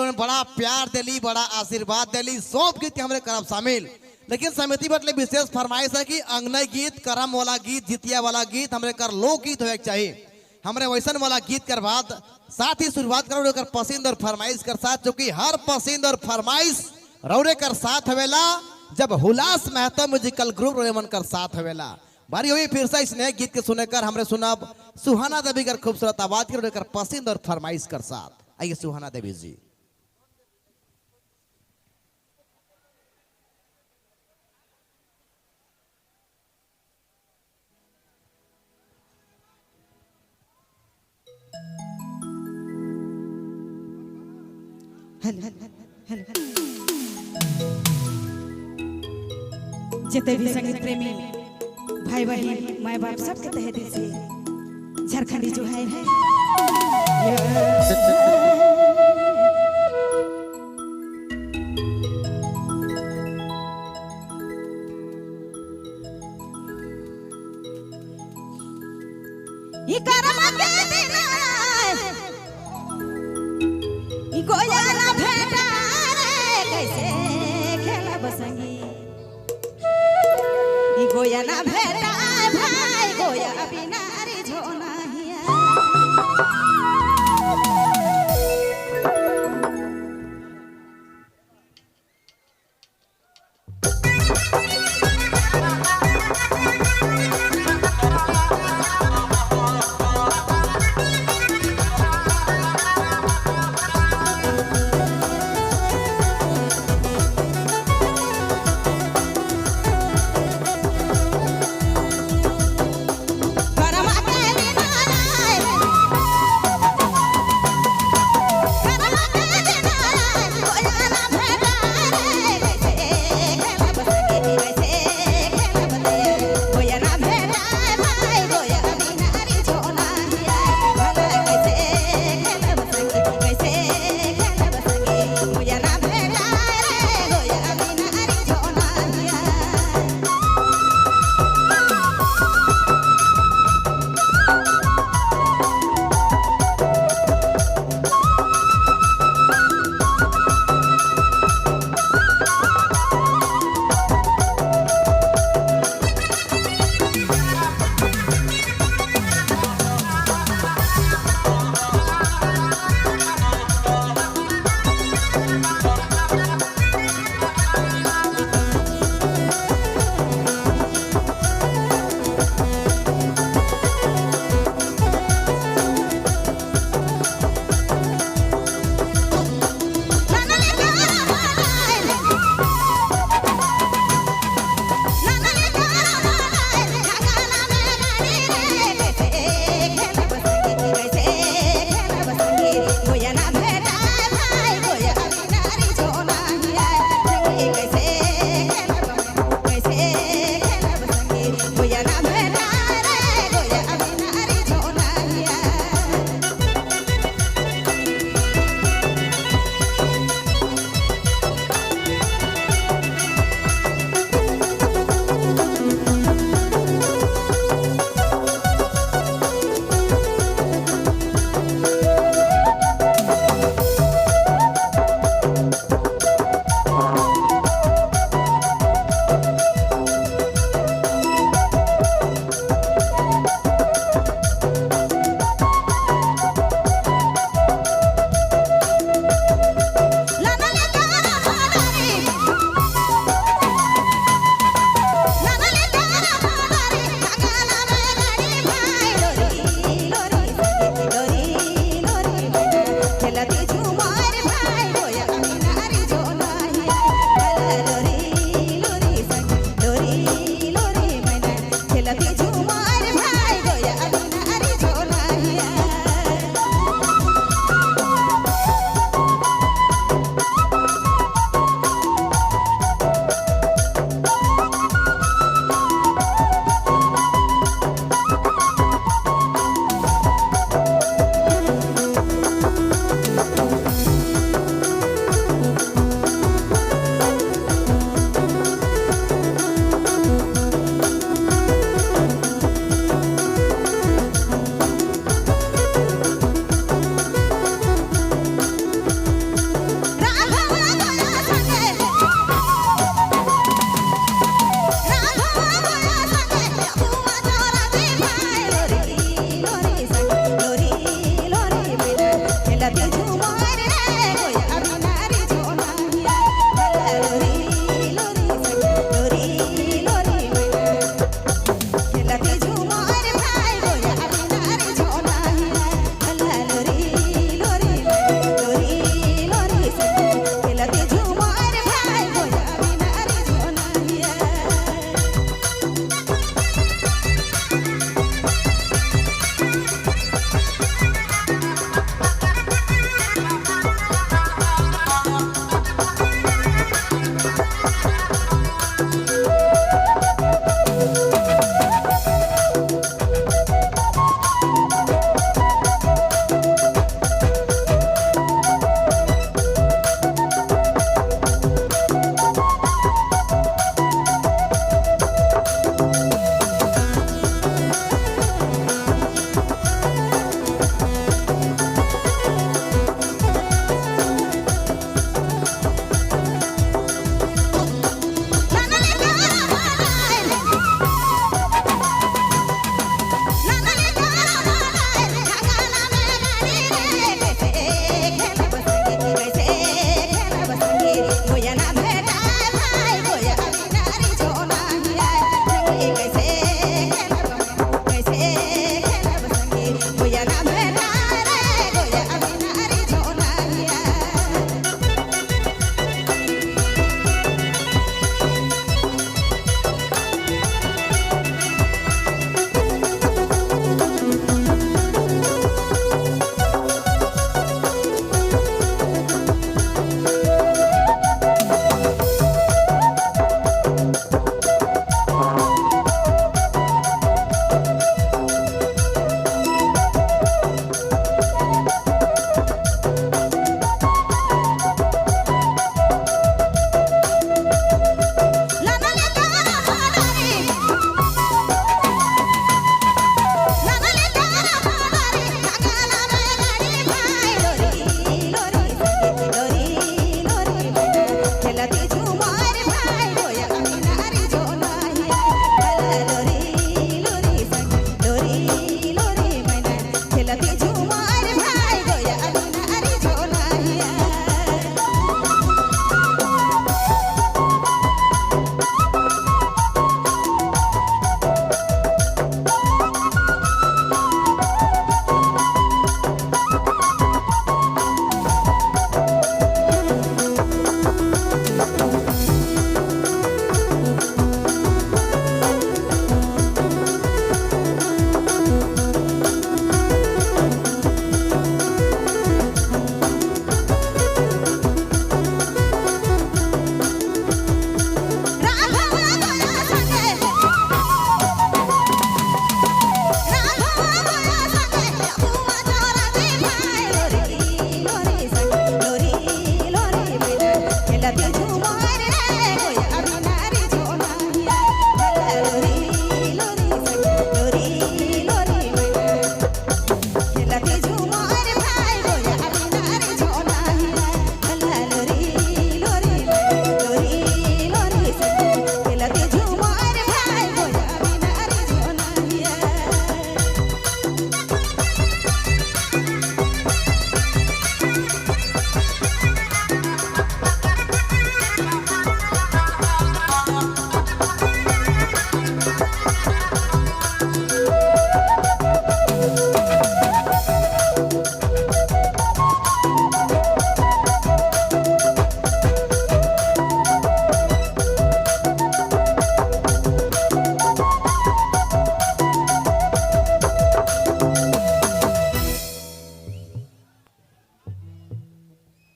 उन्होंने बड़ा प्यार दिली, बड़ा आशीर्वाद दिली, सब गीत हमरे करब शामिल। लेकिन समिति बटले विशेष फरमाइश है कि अंगनई गीत, करम वाला गीत, जितिया वाला गीत हमरे कर लोक गीत होए चाहिए। हमरे वैसन वाला गीत कर बाद साथ ही शुरुआत करो कर पसंद और फरमाइश कर साथ, जो कि हर पसंद और फरमाइश रौरे कर साथ हवेला जब हुलास महतो म्यूजिकल ग्रुप रोमन कर साथ हवेला। बारी हुई फिर से इस नए गीत के सुनकर हमरे सुनब सुहाना देवी कर खूबसूरत आवाज के कर पसंद और फरमाइश कर साथ। आइए सुहाना देवी जी। जितने भी संगीत प्रेमी भाई बहन माए बाप सबके तहे दिल से झारखंडी जो है ये करम के दिन ये गोया ना भेटा रे कैसे खेला बसंगी गोया ना भेटा भाई गोया बिना